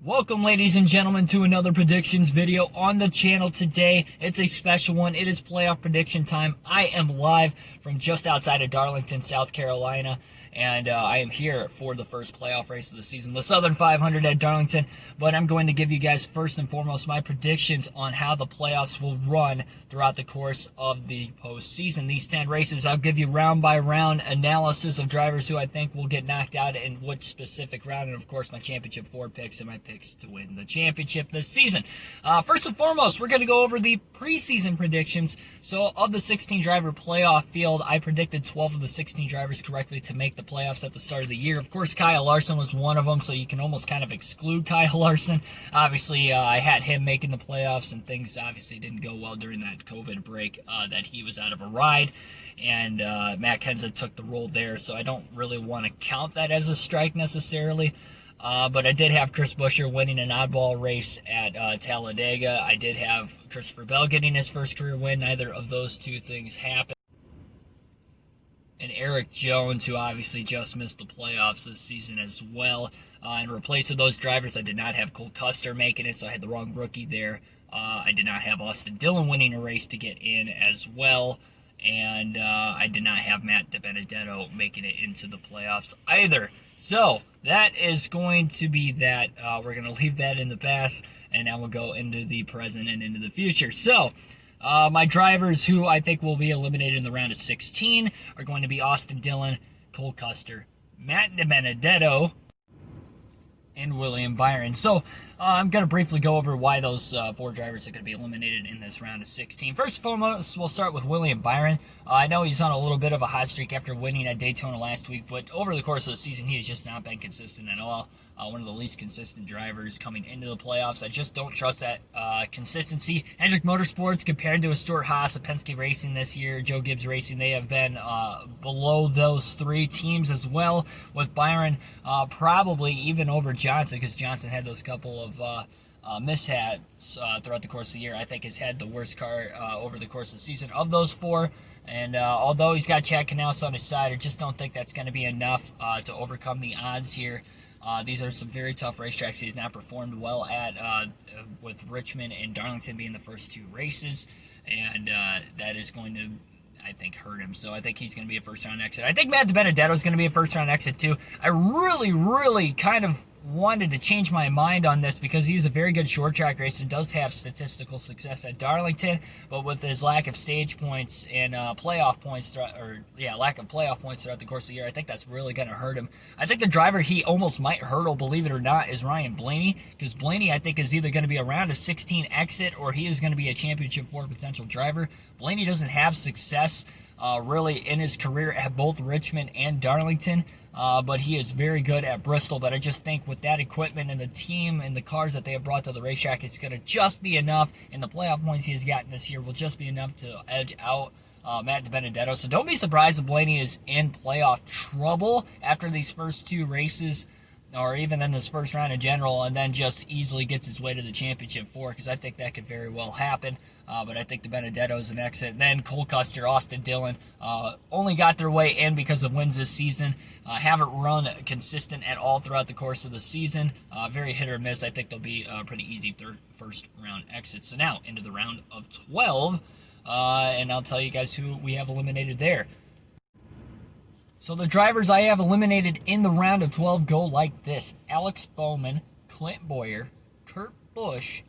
Welcome, ladies and gentlemen, to another predictions video on the channel today. It's a special one. It is playoff prediction time. I am live from just outside of Darlington, South Carolina, and I am here for the first playoff race of the season, the Southern 500 at Darlington. But I'm going to give you guys first and foremost my predictions on how the playoffs will run throughout the course of the postseason. These 10 races, I'll give you round by round analysis of drivers who I think will get knocked out in which specific round, and of course my championship 4 picks and my picks to win the championship this season. First and foremost, we're going to go over the preseason predictions. So of the 16 driver playoff field, I predicted 12 of the 16 drivers correctly to make the playoffs at the start of the year. Of course, Kyle Larson was one of them, so you can almost kind of exclude Kyle Larson. Obviously, I had him making the playoffs, and things obviously didn't go well during that COVID break that he was out of a ride. And Matt Kenseth took the role there, so I don't really want to count that as a strike necessarily. But I did have Chris Buescher winning an oddball race at Talladega. I did have Christopher Bell getting his first career win. Neither of those two things happened. And Eric Jones, who obviously just missed the playoffs this season as well. In replace of those drivers, I did not have Cole Custer making it, so I had the wrong rookie there. I did not have Austin Dillon winning a race to get in as well. And I did not have Matt DiBenedetto making it into the playoffs either. So that is going to be that. We're going to leave that in the past, and now we'll go into the present and into the future. So my drivers who I think will be eliminated in the round of 16 are going to be Austin Dillon, Cole Custer, Matt DiBenedetto, and William Byron. So I'm going to briefly go over why those 4 drivers are going to be eliminated in this round of 16. First and foremost, we'll start with William Byron. I know he's on a little bit of a hot streak after winning at Daytona last week, but over the course of the season, he has just not been consistent at all. One of the least consistent drivers coming into the playoffs. I just don't trust that consistency. Hendrick Motorsports, compared to a Stuart Haas of Penske Racing this year, Joe Gibbs Racing, they have been below those 3 teams as well, with Byron probably even over Johnson, because Johnson had those couple of mishaps throughout the course of the year. I think has had the worst car over the course of the season of those 4. And although he's got Chad Knaus on his side, I just don't think that's going to be enough to overcome the odds here. These are some very tough racetracks he's not performed well at, with Richmond and Darlington being the first 2 races, and that is going to, I think, hurt him. So I think he's going to be a first-round exit. I think Matt DiBenedetto is going to be a first-round exit too. I really kind of wanted to change my mind on this because he's a very good short track racer, does have statistical success at Darlington, but with his lack of stage points and playoff points, lack of playoff points throughout the course of the year, I think that's really going to hurt him. I think the driver he almost might hurdle, believe it or not, is Ryan Blaney, because Blaney, I think, is either going to be a round of 16 exit or he is going to be a championship 4 potential driver. Blaney doesn't have success really in his career at both Richmond and Darlington. But he is very good at Bristol. But I just think with that equipment and the team and the cars that they have brought to the racetrack, it's going to just be enough. And the playoff points he has gotten this year will just be enough to edge out Matt DiBenedetto. So don't be surprised if Blaney is in playoff trouble after these first 2 races, or even in this first round in general, and then just easily gets his way to the championship 4, because I think that could very well happen. But I think DiBenedetto is an exit. And then Cole Custer, Austin Dillon only got their way in because of wins this season. Haven't run consistent at all throughout the course of the season. Very hit or miss. I think they'll be pretty easy first round exits. So now into the round of 12, and I'll tell you guys who we have eliminated there. So the drivers I have eliminated in the round of 12 go like this: Alex Bowman, Clint Boyer, Kurt Busch,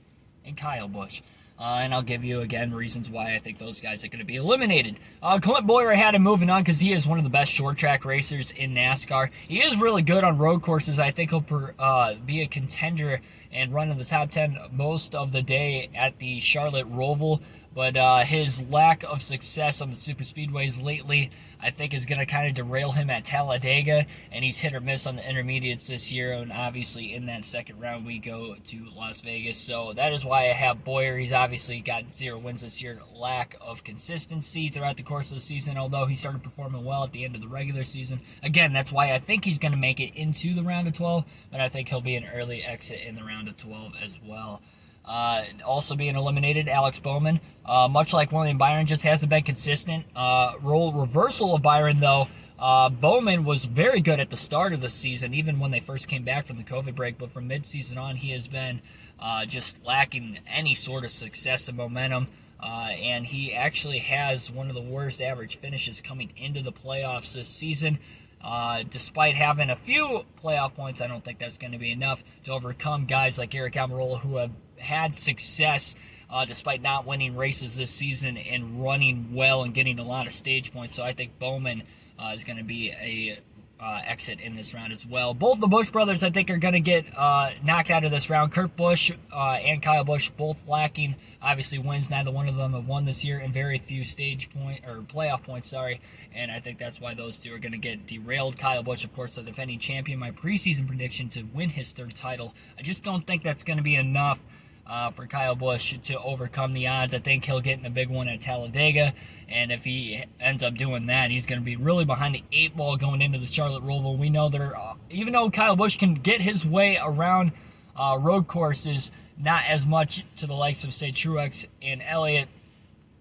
and Kyle Busch. And I'll give you, again, reasons why I think those guys are going to be eliminated. Clint Boyer, I had him moving on because he is one of the best short track racers in NASCAR. He is really good on road courses. I think he'll be a contender and run in the top 10 most of the day at the Charlotte Roval. But his lack of success on the super speedways lately, I think, is going to kind of derail him at Talladega, and he's hit or miss on the intermediates this year, and obviously in that second round we go to Las Vegas. So that is why I have Boyer. He's obviously got 0 wins this year, lack of consistency throughout the course of the season, although he started performing well at the end of the regular season. Again, that's why I think he's going to make it into the round of 12, but I think he'll be an early exit in the round of 12 as well. Also being eliminated, Alex Bowman. Much like William Byron, just hasn't been consistent. Role reversal of Byron, though. Bowman was very good at the start of the season, even when they first came back from the COVID break. But from midseason on, he has been just lacking any sort of success and momentum. And he actually has one of the worst average finishes coming into the playoffs this season. Despite having a few playoff points, I don't think that's going to be enough to overcome guys like Aric Almirola, who have had success despite not winning races this season and running well and getting a lot of stage points. So I think Bowman is going to be a exit in this round as well. Both the Busch brothers, I think, are going to get knocked out of this round. Kurt Busch and Kyle Busch both lacking, obviously, wins. Neither one of them have won this year, and very few playoff points. And I think that's why those two are going to get derailed. Kyle Busch, of course, the defending champion. My preseason prediction to win his third title. I just don't think that's going to be enough for Kyle Busch to overcome the odds. I think he'll get in a big one at Talladega, and if he ends up doing that, he's going to be really behind the 8 ball going into the Charlotte Roval. We know there, even though Kyle Busch can get his way around road courses, not as much to the likes of, say, Truex and Elliott.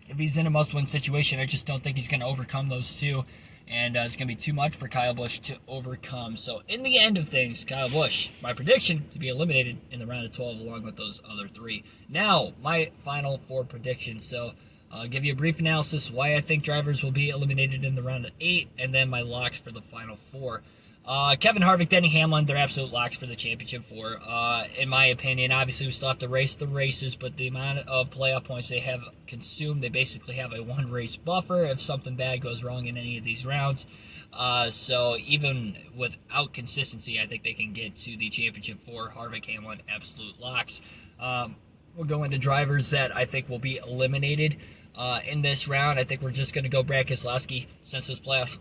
If he's in a must-win situation, I just don't think he's going to overcome those two, and it's going to be too much for Kyle Busch to overcome. So in the end of things, Kyle Busch, my prediction, to be eliminated in the round of 12 along with those other 3. Now, my final 4 predictions. So I'll give you a brief analysis why I think drivers will be eliminated in the round of 8, and then my locks for the final 4. Kevin Harvick, Denny Hamlin, they're absolute locks for the championship 4. In my opinion, obviously we still have to race the races, but the amount of playoff points they have consumed, they basically have a 1-race buffer if something bad goes wrong in any of these rounds. So even without consistency, I think they can get to the championship 4. Harvick, Hamlin, absolute locks. We'll go into drivers that I think will be eliminated in this round. I think we're just going to go Brad Keselowski since this playoff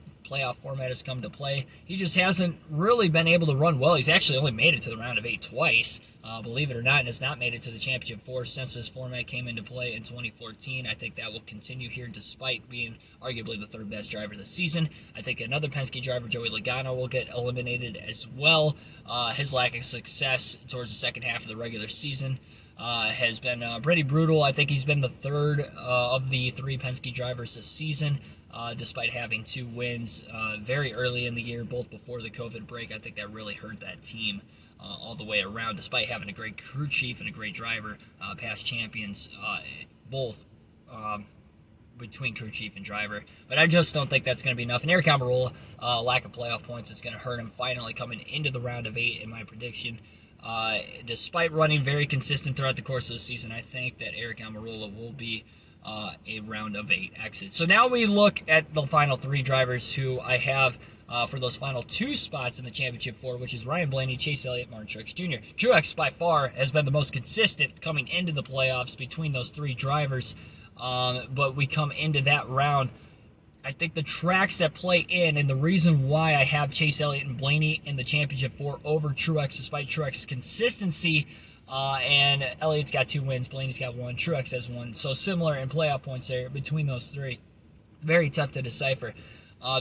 format has come to play. He just hasn't really been able to run well. He's actually only made it to the round of 8 twice, believe it or not, and has not made it to the championship 4 since this format came into play in 2014. I think that will continue here despite being arguably the 3rd best driver this season. I think another Penske driver, Joey Logano, will get eliminated as well. His lack of success towards the second half of the regular season has been pretty brutal. I think he's been the 3rd of the 3 Penske drivers this season. Despite having 2 wins very early in the year, both before the COVID break. I think that really hurt that team all the way around, despite having a great crew chief and a great driver, past champions, both between crew chief and driver. But I just don't think that's going to be enough. And Aric Almirola, lack of playoff points is going to hurt him finally coming into the round of 8 in my prediction. Despite running very consistent throughout the course of the season, I think that Aric Almirola will be a round of 8 exit. So now we look at the final 3 drivers who I have for those final 2 spots in the championship 4, which is Ryan Blaney, Chase Elliott, Martin Truex Jr. Truex by far has been the most consistent coming into the playoffs between those 3 drivers, but we come into that round. I think the tracks that play in, and the reason why I have Chase Elliott and Blaney in the championship 4 over Truex, despite Truex's consistency, and Elliott's got 2 wins, Blaney's got 1, Truex has 1. So similar in playoff points there between those 3. Very tough to decipher.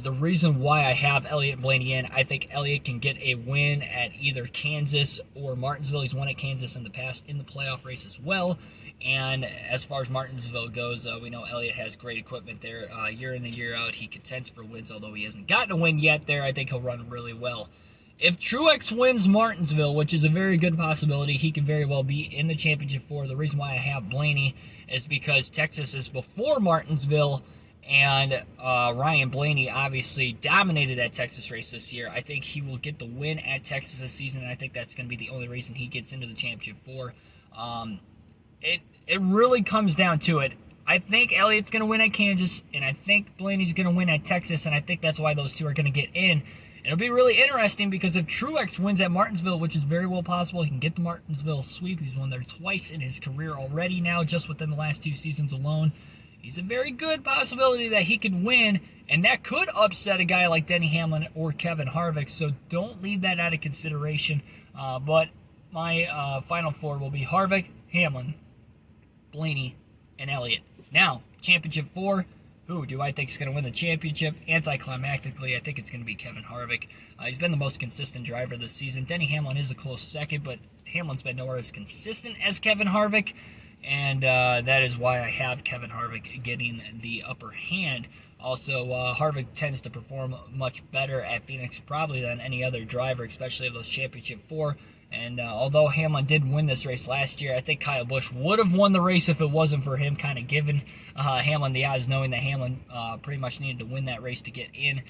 The reason why I have Elliott and Blaney in, I think Elliott can get a win at either Kansas or Martinsville. He's won at Kansas in the past in the playoff race as well. And as far as Martinsville goes, we know Elliott has great equipment there. Year in and year out, he contends for wins, although he hasn't gotten a win yet there. I think he'll run really well. If Truex wins Martinsville, which is a very good possibility, he could very well be in the championship 4. The reason why I have Blaney is because Texas is before Martinsville, and Ryan Blaney obviously dominated that Texas race this year. I think he will get the win at Texas this season, and I think that's going to be the only reason he gets into the championship 4. It really comes down to it. I think Elliott's going to win at Kansas, and I think Blaney's going to win at Texas, and I think that's why those 2 are going to get in. It'll be really interesting because if Truex wins at Martinsville, which is very well possible, he can get the Martinsville sweep. He's won there twice in his career already now, just within the last 2 seasons alone. He's a very good possibility that he could win, and that could upset a guy like Denny Hamlin or Kevin Harvick, so don't leave that out of consideration. But my final 4 will be Harvick, Hamlin, Blaney, and Elliott. Now, championship 4. Who do I think is going to win the championship? Anticlimactically, I think it's going to be Kevin Harvick. He's been the most consistent driver this season. Denny Hamlin is a close second, but Hamlin's been nowhere as consistent as Kevin Harvick, and that is why I have Kevin Harvick getting the upper hand. Also, Harvick tends to perform much better at Phoenix probably than any other driver, especially of those Championship 4. And although Hamlin did win this race last year, I think Kyle Busch would have won the race if it wasn't for him kind of giving Hamlin the odds, knowing that Hamlin pretty much needed to win that race to get in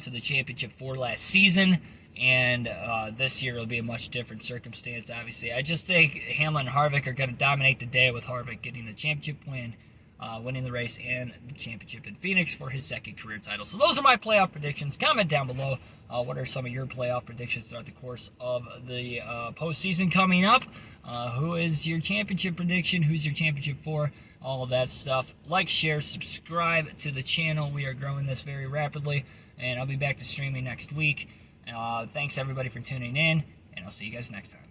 to the Championship 4 last season. And this year it'll be a much different circumstance, obviously. I just think Hamlin and Harvick are going to dominate the day, with Harvick getting the championship win, winning the race, and the championship in Phoenix for his second career title. So those are my playoff predictions. Comment down below. What are some of your playoff predictions throughout the course of the postseason coming up? Who is your championship prediction? Who's your championship for? All of that stuff. Like, share, subscribe to the channel. We are growing this very rapidly, and I'll be back to streaming next week. Thanks everybody for tuning in, and I'll see you guys next time.